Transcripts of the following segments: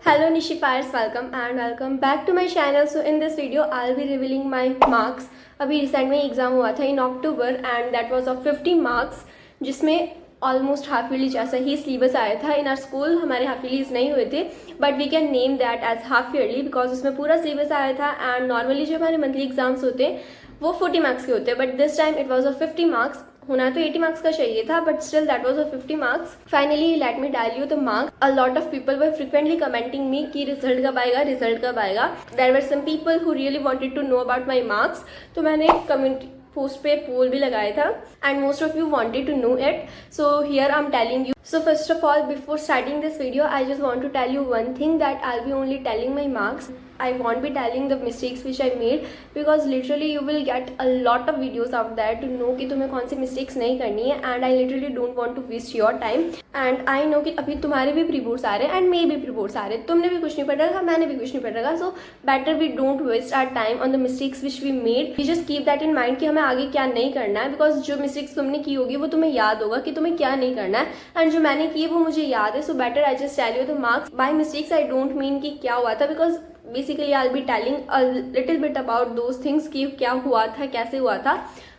Hello Nishifiers, welcome and welcome back to my channel. So in this video I'll be revealing my marks. अभी recent में exam हुआ था in October and that was of 50 marks, जिसमें almost half yearly जैसा ही syllabus आया था. In our school हमारे हाफ ईयरलीज नहीं हुए थे, but we can name that as half yearly because उसमें पूरा सिलेबस आया था. एंड नॉर्मली जो हमारे मंथली एग्जाम्स होते हैं वो 40 मार्क्स के होते हैं, but this time it was of 50 marks. होना तो 80 मार्क्स का चाहिए था, but still that was of 50 marks. Finally let me tell you the marks. A lot of people were frequently commenting me कि रिजल्ट कब आएगा, रिजल्ट कब आएगा. There were some people who really wanted to know about my marks. तो मैंने community post पे poll भी लगाया था and most of you wanted to know it. So here I am telling you. So first of all, before starting this video, I just want to tell you one thing, that I'll be only telling my marks. I won't be telling the mistakes which I made, because literally you will get a lot of videos out there to know कि तुम्हें कौन सी mistakes नहीं करनी है. And I literally don't want to waste your time. And I know कि अभी तुम्हारे भी प्री बोर्ड्स आ रहे हैं एंड मेरे भी प्री बोर्ड्स आ रहे हैं. तुमने भी कुछ नहीं पढ़ा था, मैंने भी कुछ नहीं पढ़ा था. So better we don't waste our time on the mistakes which we made. We just keep that in mind कि हमें आगे क्या नहीं करना है, because जो mistakes तुमने की होगी वो तुम्हें याद होगा कि तुम्हें क्या नहीं करना है. एंड जो मैंने की वो मुझे याद है. So better I just tell you the marks. By mistakes I don't mean कि क्या हुआ था, because basically I will be telling a little bit about those things कि क्या हुआ था, कैसे हुआ था,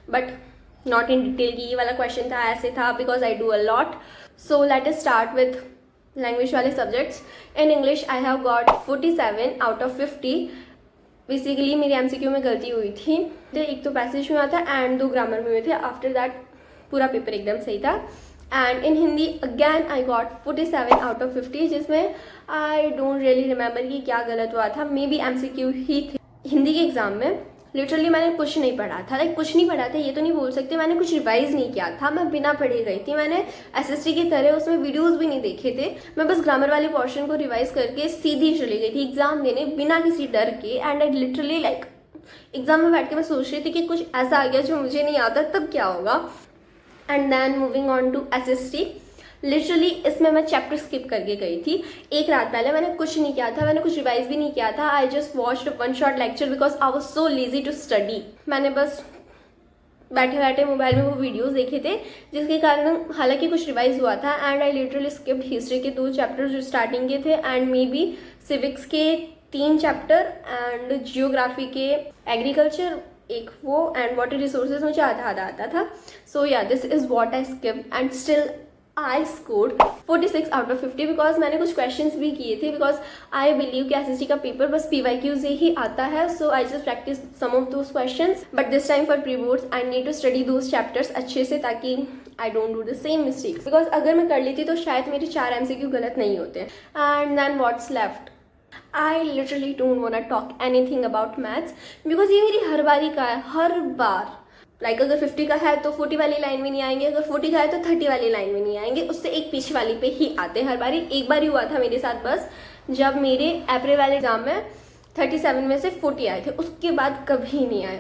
बट नॉट इन डिटेल कि ये वाला क्वेश्चन था, ऐसे था, because I do a lot. So let us start with language वाले subjects. In English I have got 47 out of 50. Basically मेरी एमसीक्यू में गलती हुई थी. एक तो पैसेज में हुआ था एंड 2 ग्रामर में हुए थे. आफ्टर दैट पूरा पेपर एकदम सही था. And in Hindi again I got 47 out of 50, जिसमें आई डोंट रियली रिमेंबर कि क्या गलत हुआ था. मे बी एमसीक्यू ही थे. हिंदी के एग्जाम में लिटरली मैंने कुछ नहीं पढ़ा था. लाइक कुछ नहीं पढ़ा था ये तो नहीं बोल सकते, मैंने कुछ रिवाइज नहीं किया था. मैं बिना पढ़े गई थी. मैंने एसएसटी की तरह उसमें वीडियोस भी नहीं देखे थे. मैं बस ग्रामर वाले पोर्शन को रिवाइज करके सीधी चली गई थी एग्जाम देने बिना किसी डर के. And I literally like exam में बैठ के मैं सोच रही थी कि कुछ ऐसा आ गया जो मुझे नहीं आता, तब क्या होगा. And then moving on to SST. Literally इसमें मैं चैप्टर स्किप करके गई थी. एक रात पहले मैंने कुछ नहीं किया था, मैंने कुछ रिवाइज भी नहीं किया था. I just watched one short lecture because I was so lazy to study. मैंने बस बैठे बैठे मोबाइल में वो वीडियोस देखे थे, जिसके कारण हालांकि कुछ रिवाइज हुआ था. And I literally skipped history के 2 चैप्टर जो स्टार्टिंग के थे, एंड मे बी सिविक्स के 3 चैप्टर, एंड जियोग्राफी के एग्रीकल्चर एक वो, एंड वाटर रिसोर्सेज मुझे आधा आधा आता था. So yeah this is what I skipped and still I scored 46 out of 50, because मैंने कुछ क्वेश्चंस भी किए थे. बिकॉज आई बिलीव कि एसएसटी का पेपर बस PYQ से ही आता है. So I just practice some of those questions, but this time for pre boards I need to study those chapters अच्छे से, ताकि I don't do the same mistakes. Because अगर मैं कर लेती तो शायद मेरे 4 MCQ गलत नहीं होते. And then what's left. I literally don't wanna talk anything about maths, because ये मेरी हर बारी का है, हर बार. लाइक अगर 50 का है तो 40 वाली लाइन में नहीं आएंगे, अगर 40 का है तो 30 वाली लाइन में नहीं आएंगे, उससे एक पीछे वाली पे ही आते हैं हर बारी. एक बार ही हुआ था मेरे साथ बस, जब मेरे अप्रैल वाले एग्जाम में 37 में से 40 आए थे. उसके बाद कभी नहीं आए,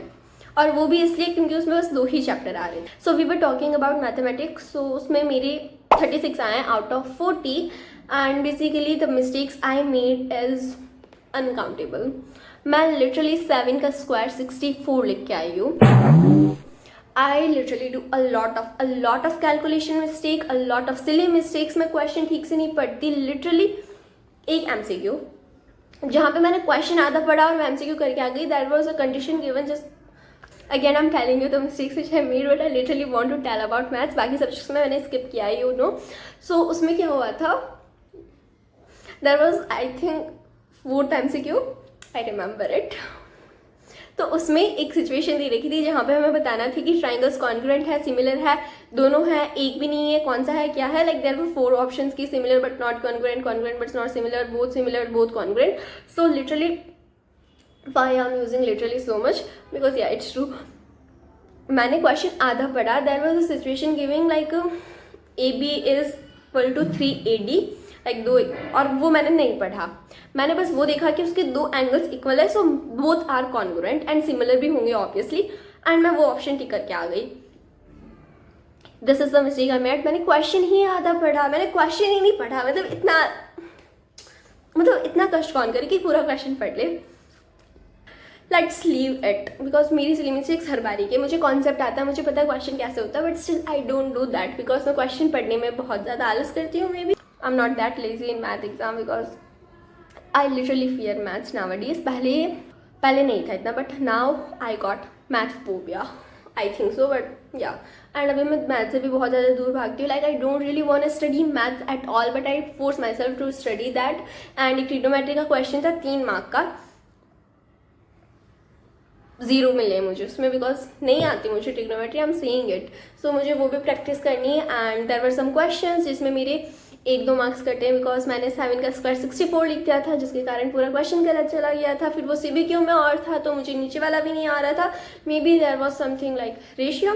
और वो भी इसलिए क्योंकि उसमें बस 2 ही चैप्टर आ रहे थे. So we were talking about mathematics. So उसमें मेरे 36 आए out of 40. And basically the mistakes I made is uncountable. मैं लिटरली 7 का स्क्वायर 64 लिख के आई हूँ. I literally do a lot of calculation mistake, a lot of silly mistakes. मैं क्वेश्चन ठीक से नहीं पढ़ती. लिटरली एक MCQ जहाँ पे मैंने क्वेश्चन आधा पढ़ा और मैं MCQ करके आ गई, that was a condition given. Just again I am telling you the mistakes which I made, but I literally want to tell about maths. बाकी सब्जेक्ट्स में मैंने स्किप किया है, यू नो. सो उसमें क्या हुआ था, there was I think 4th MCQ, I remember it. तो उसमें एक सिचुएशन दे रखी थी जहाँ पे हमें बताना थी कि ट्राइंगल्स कॉन्ग्रुएंट है, सिमिलर है, दोनों है, एक भी नहीं है, कौन सा है, क्या है. लाइक देयर वर 4 ऑप्शंस की similar but not congruent, congruent but not similar, both congruent. So literally why I am using literally so much, because yeah it's true. मैंने क्वेश्चन आधा पढ़ा. There was a situation giving like AB is equal to 3AD, like 2, और वो मैंने नहीं पढ़ा. मैंने बस वो देखा कि उसके 2 एंगल्स इक्वल है, so both are congruent and similar भी होंगे ऑब्वियसली. एंड मैं वो ऑप्शन टिक करके आ गई. This is the mistake I made. मैंने क्वेश्चन ही आधा पढ़ा, मैंने क्वेश्चन ही नहीं पढ़ा. मतलब इतना कष्ट कौन करे कि पूरा क्वेश्चन पढ़ ले. लेट्स लीव इट, बिकॉज मेरी सिली मिस्टेक्स हर बारी के. मुझे कॉन्सेप्ट आता है, मुझे पता है क्वेश्चन कैसे होता है, but still I don't do that, because मैं क्वेश्चन पढ़ने में बहुत ज़्यादा आलस करती हूँ. Maybe I am not that lazy in math exam, because I literally fear maths nowadays. पहले नहीं था इतना, but now I got math phobia, I think so, but yeah. And अभी मैं मैथ से भी बहुत ज़्यादा दूर भागती हूँ. Like I don't really want to study maths at all, but I force myself to study that. And एक ट्रिग्नोमेट्री का क्वेश्चन था 3 मार्क का, 0 मिले मुझे उसमें, बिकॉज नहीं आती मुझे trigonometry, I am saying it. So मुझे वो भी प्रैक्टिस करनी है. And there were some questions जिसमें मेरे 1-2 मार्क्स कटे हैं, बिकॉज मैंने 7 का स्क्वायर 64 लिख दिया था, जिसके कारण पूरा क्वेश्चन गलत चला गया था. फिर वो CBQ में और था, तो मुझे नीचे वाला भी नहीं आ रहा था. Maybe there was something like ratio,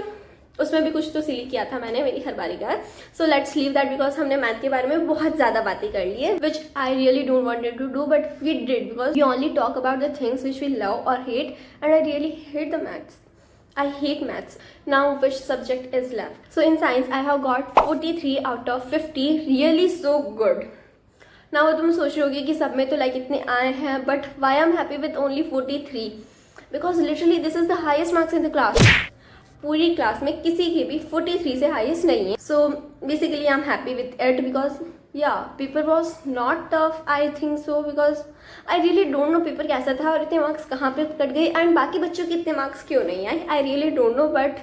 उसमें भी कुछ तो सिली किया था मैंने, मेरी हर बारी का है. So let's leave that, because हमने मैथ के बारे में बहुत ज़्यादा बातें कर ली है, which I really don't wanted to do, but we did, because we only talk about the things which we love और hate. And I really hate the maths. I hate maths. Now which subject is left? So in science I have got 43 out of 50. Really so good. Now तुम सोच रहे होगे कि सब में तो like इतने आए हैं, but why I'm happy with only 43? Because literally this is the highest marks in the class. पूरी क्लास में किसी के भी 43 से हाईएस्ट नहीं है. So basically I am happy with it, because yeah paper was not tough, I think so, because I really don't know paper कैसा था और इतने मार्क्स कहाँ पे कट गए एंड बाकी बच्चों के इतने मार्क्स क्यों नहीं आए. आई really don't no, but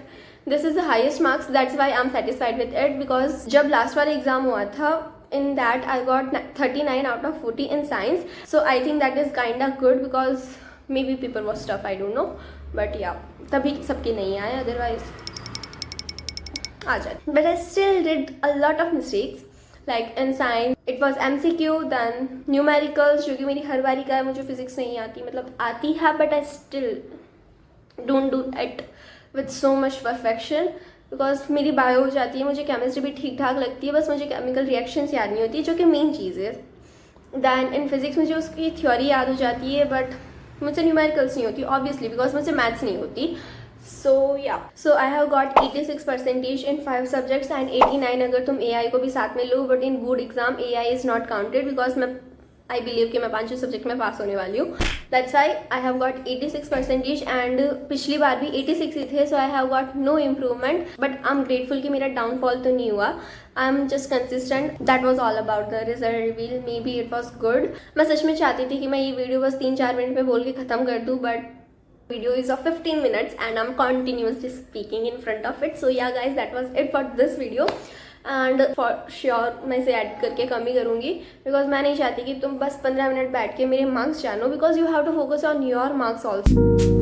this is the highest marks. That's why I am satisfied with it, because जब लास्ट वाला एग्जाम हुआ था, in that I got 39 out of 40 in science. So I think that is kind of good, because maybe paper was tough, I don't know, but yeah, तभी सबके नहीं आए, otherwise आ जाते. But I still did a lot of mistakes. Like in science it was MCQ, then numericals, जो कि मेरी हर बारी का है. मुझे फिजिक्स नहीं आती, मतलब आती है, but I still don't do it with so much perfection, because मेरी बायो हो जाती है. मुझे केमिस्ट्री भी ठीक ठाक लगती है, बस मुझे केमिकल रिएक्शंस याद नहीं होती, जो कि मेन चीज़ है. दैन इन फिजिक्स मुझे उसकी थ्योरी याद हो जाती है, बट मुझसे न्यूमेरिकल्स नहीं होती ऑब्वियसली, बिकॉज मुझसे मैथ्स नहीं होती. So yeah, so I have got 86% in 5 subjects and 89 अगर तुम AI को भी साथ में लो. But in board exam AI is not counted, because मैं आई बिलीव कि मैं 5 सब्जेक्ट में पास होने वाली हूँ. That's why I have got 86% and पिछली बार भी 86 ही थे. So I have got no improvement, but I am grateful कि मेरा डाउनफॉल तो नहीं हुआ. I am just consistent. That was all about the result reveal. Maybe it was good. मैं सच में चाहती थी कि मैं ये वीडियो बस 3-4 मिनट में बोल के ख़त्म कर दूँ, but video is of 15 minutes and I'm continuously speaking in front of it. So yeah guys, that was it for this video. And for sure मैं इसे ऐड करके कम ही करूँगी, बिकॉज मैं नहीं चाहती कि तुम बस 15 मिनट बैठ के मेरे मार्क्स जानो, because you have to focus on your marks also.